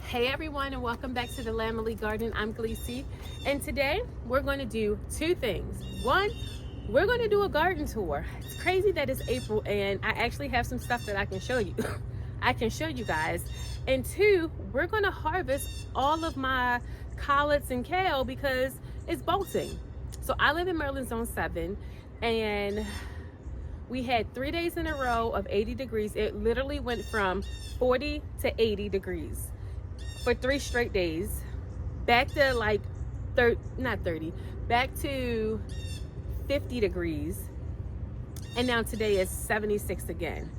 Hey everyone, and welcome back to the Lamely Garden. I'm Gleesy, and today we're going to do two things. One, we're going to do a garden tour. It's crazy that it's April and I actually have some stuff that I can show you. I can show you guys. And two, we're going to harvest all of my collards and kale because it's bolting. So I live in Maryland Zone 7, and we had 3 days in a row of 80 degrees. It literally went from 40 to 80 degrees for 3 straight days, back to like back to 50 degrees, and now today is 76 again,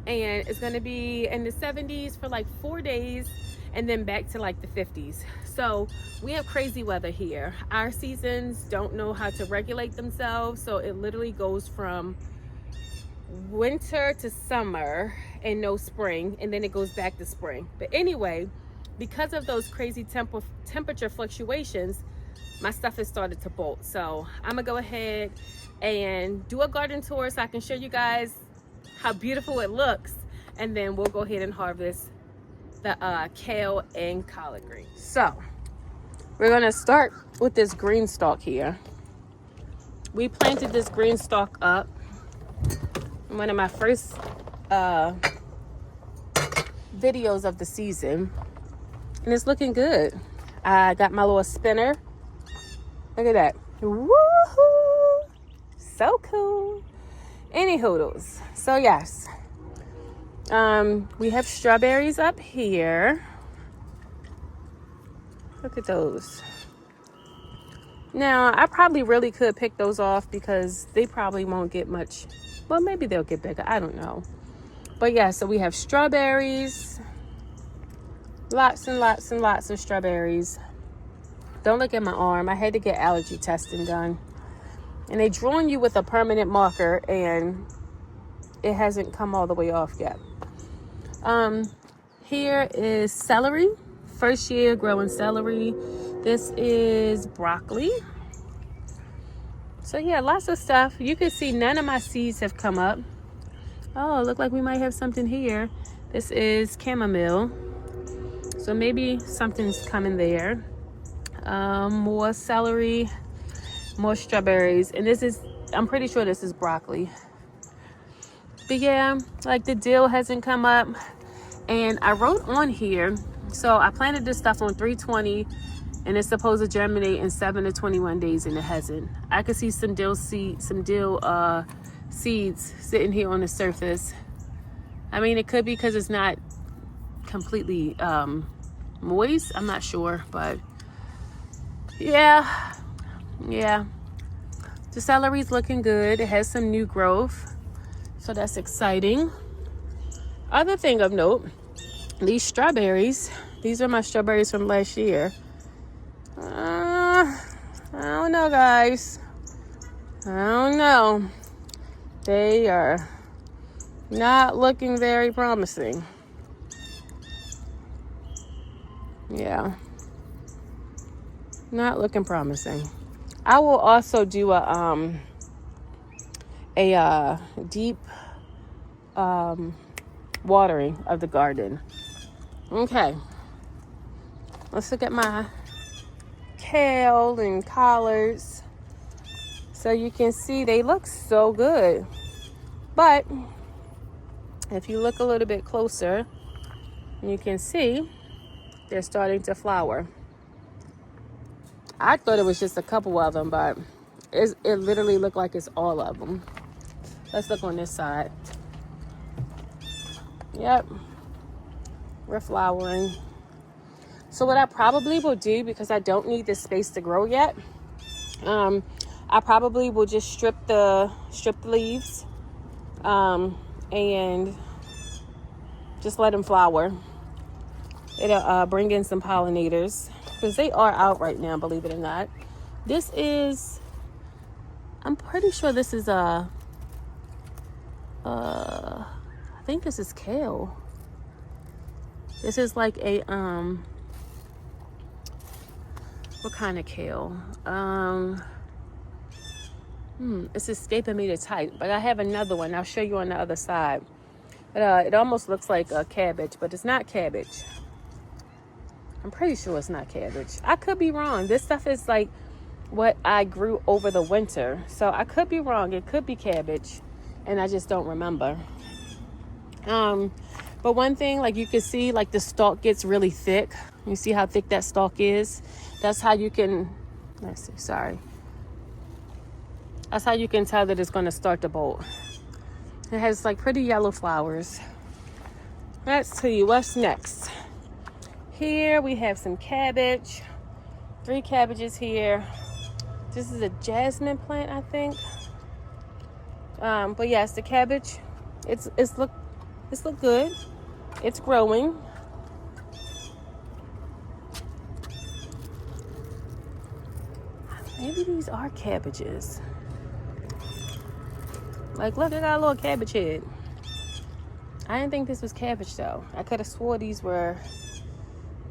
and it's going to be in the 70s for like 4 days and then back to like the 50s. So we have crazy weather here. Our seasons don't know how to regulate themselves, so it literally goes from winter to summer and no spring, and then it goes back to spring. But anyway, because of those crazy temperature fluctuations, my stuff has started to bolt. So I'm gonna go ahead and do a garden tour so I can show you guys how beautiful it looks, and then we'll go ahead and harvest the kale and collard greens. So we're gonna start with this green stalk here. We planted this green stalk up in one of my first videos of the season, and it's looking good. I got my little spinner. Look at that. Woohoo! So cool. Any hoodles. So yes, we have strawberries up here. Look at those. Now I probably really could pick those off because they probably won't get much. Well, maybe they'll get bigger, I don't know. But yeah, so we have strawberries. Lots and lots and lots of strawberries. Don't look at my arm. I had to get allergy testing done. And they drawing you with a permanent marker, and it hasn't come all the way off yet. Here is celery. First year growing celery. This is broccoli. So yeah, lots of stuff. You can see none of my seeds have come up. Oh, look like we might have something here. This is chamomile. So maybe something's coming there. More celery, more strawberries. And this is, I'm pretty sure this is broccoli. But yeah, like the dill hasn't come up. And I wrote on here, so I planted this stuff on 320, and it's supposed to germinate in 7 to 21 days, and it hasn't. I could see some dill seeds sitting here on the surface. I mean, it could be because it's not completely moist. I'm not sure, but yeah, the celery's looking good. It has some new growth, so that's exciting. Other thing of note, these strawberries, these are my strawberries from last year. I don't know, guys. I don't know. They are not looking very promising. Yeah, not looking promising. I will also do a deep watering of the garden. Okay, let's look at my kale and collards. So you can see they look so good, but if you look a little bit closer, you can see they're starting to flower. I thought it was just a couple of them, but it literally looked like it's all of them. Let's look on this side. Yep, we're flowering. So what I probably will do, because I don't need this space to grow yet, I probably will just strip the leaves and just let them flower. It'll bring in some pollinators, because they are out right now, believe it or not. This is, I'm pretty sure this is I think this is kale. This is like a what kind of kale? It's escaping me the type, but I have another one. I'll show you on the other side. It almost looks like a cabbage, but it's not cabbage. I'm pretty sure it's not cabbage. I could be wrong. This stuff is like what I grew over the winter. So I could be wrong. It could be cabbage. And I just don't remember. But one thing, like you can see, like the stalk gets really thick. You see how thick that stalk is? That's how you can, let's see, sorry. That's how you can tell that it's going to start to bolt. It has like pretty yellow flowers. Let's see what's next. Here we have some cabbage. 3 cabbages here. This is a jasmine plant, I think. But yes, the cabbage, it's look good. It's growing. Maybe these are cabbages. Like, look, I got a little cabbage head. I didn't think this was cabbage, though. I could have swore these were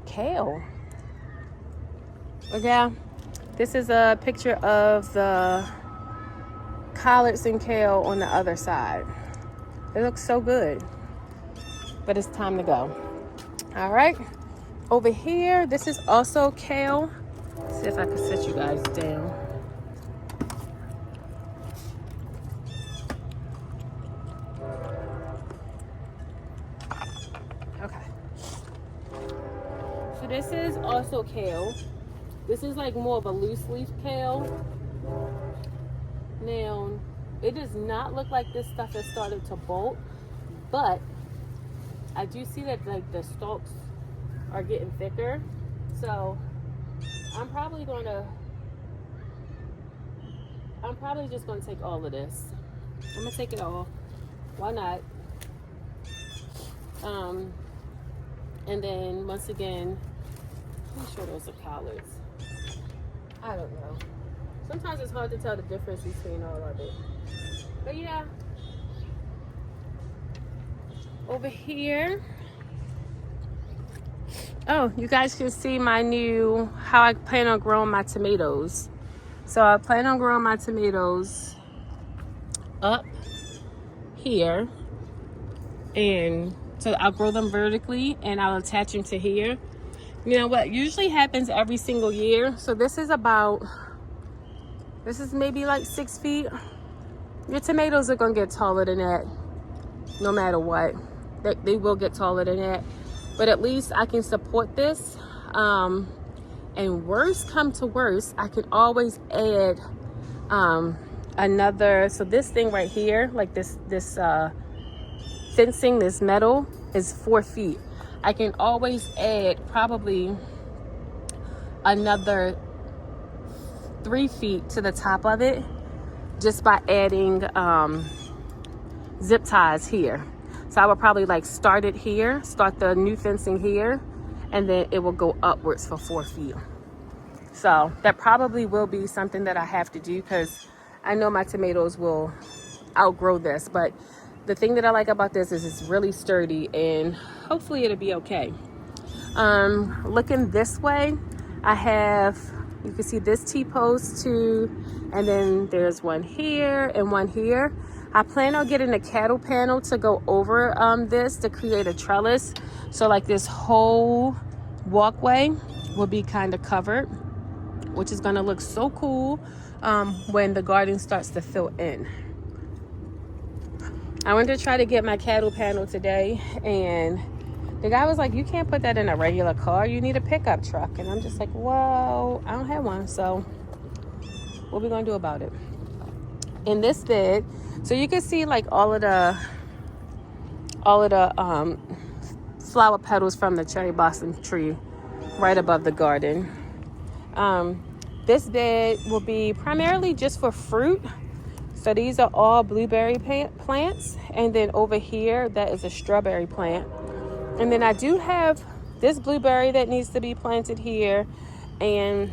kale. But yeah, this is a picture of the collards and kale on the other side. It looks so good. But it's time to go. All right. Over here, this is also kale. Let's see if I can set you guys down. Okay. So this is also kale. This is like more of a loose leaf kale. Now, it does not look like this stuff has started to bolt, but I do see that like the stalks are getting thicker. So I'm probably just gonna take all of this. I'm gonna take it all. Why not? And then once again, I'm sure those are collards. I don't know. Sometimes it's hard to tell the difference between all of it. But yeah. Over here. Oh, you guys can see how I plan on growing my tomatoes. So I plan on growing my tomatoes up here. And so I'll grow them vertically and I'll attach them to here. You know what usually happens every single year. So this is maybe like 6 feet. Your tomatoes are gonna get taller than that, no matter what. They will get taller than that. But at least I can support this. And worst come to worst, I can always add another. So this thing right here, like this fencing, this metal is 4 feet. I can always add probably another 3 feet to the top of it just by adding zip ties here. So I would probably like start the new fencing here, and then it will go upwards for 4 feet. So that probably will be something that I have to do because I know my tomatoes will outgrow this. But the thing that I like about this is it's really sturdy and hopefully it'll be okay. Looking this way, you can see this T-post too, and then there's one here and one here. I plan on getting a cattle panel to go over this to create a trellis. So like this whole walkway will be kind of covered, which is gonna look so cool when the garden starts to fill in. I went to try to get my cattle panel today, and the guy was like, you can't put that in a regular car, you need a pickup truck. And I'm just like, well, I don't have one, so what are we gonna do about it? In this bed, so you can see like all of the flower petals from the cherry blossom tree right above the garden. This bed will be primarily just for fruit. So these are all blueberry plants. And then over here, that is a strawberry plant. And then I do have this blueberry that needs to be planted here. And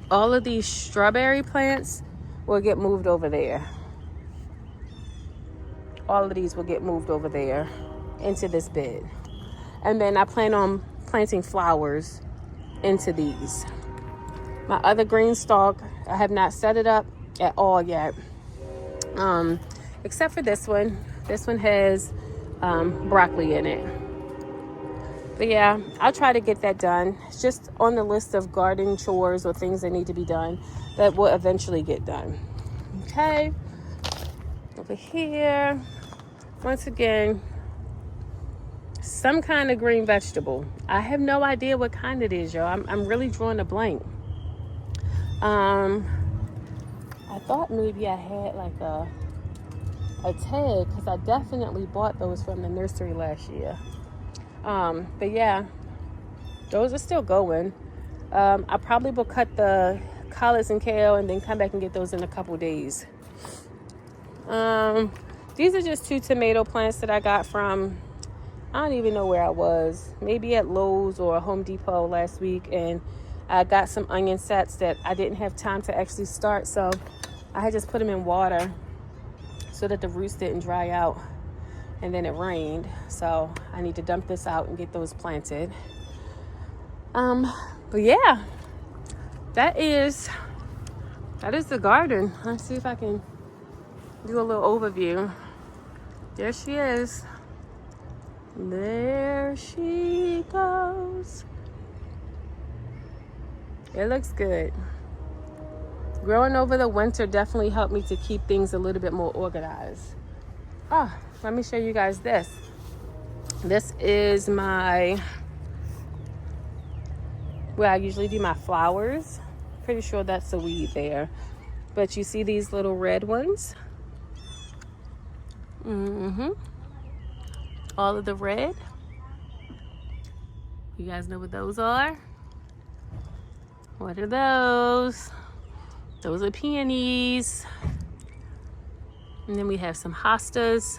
all of these strawberry plants will get moved over there. All of these will get moved over there into this bed. And then I plan on planting flowers into these. My other green stalk, I have not set it up at all yet. Except for this one. This one has broccoli in it. But yeah, I'll try to get that done. It's just on the list of garden chores or things that need to be done that will eventually get done. Okay, over here, once again, some kind of green vegetable. I have no idea what kind it is, y'all. I'm really drawing a blank. I thought maybe I had like a tag, because I definitely bought those from the nursery last year. But yeah, those are still going. I probably will cut the collards and kale and then come back and get those in a couple days. These are just 2 tomato plants that I got from, I don't even know where I was, maybe at Lowe's or Home Depot last week, and I got some onion sets that I didn't have time to actually start, so I had just put them in water so that the roots didn't dry out, and then it rained, so I need to dump this out and get those planted. But yeah, that is the garden. Let's see if I can do a little overview. There she is. There she goes. It looks good. Growing over the winter definitely helped me to keep things a little bit more organized. Let me show you guys this. This is where I usually do my flowers. Pretty sure that's a weed there. But you see these little red ones? All of the red. You guys know what those are? What are those? Those are peonies. And then we have some hostas,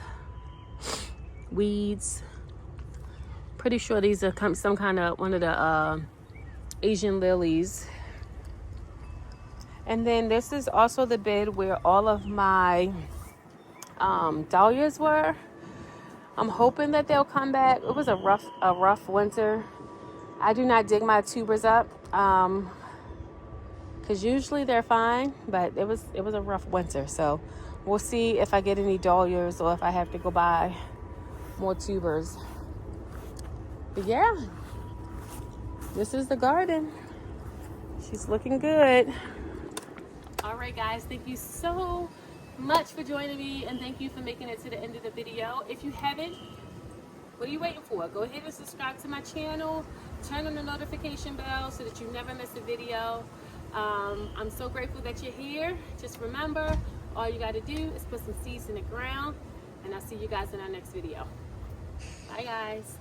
weeds. Pretty sure these are some kind of one of the Asian lilies. And then this is also the bed where all of my dahlias were. I'm hoping that they'll come back. It was a rough winter. I do not dig my tubers up because usually they're fine, but it was a rough winter. So we'll see if I get any dahlias or if I have to go buy more tubers. But yeah, this is the garden. She's looking good. All right, guys, thank you so much for joining me, and thank you for making it to the end of the video. If you haven't, what are you waiting for? Go ahead and subscribe to my channel, turn on the notification bell so that you never miss a video. I'm so grateful that you're here. Just remember, all you got to do is put some seeds in the ground, and I'll see you guys in our next video. Bye, guys.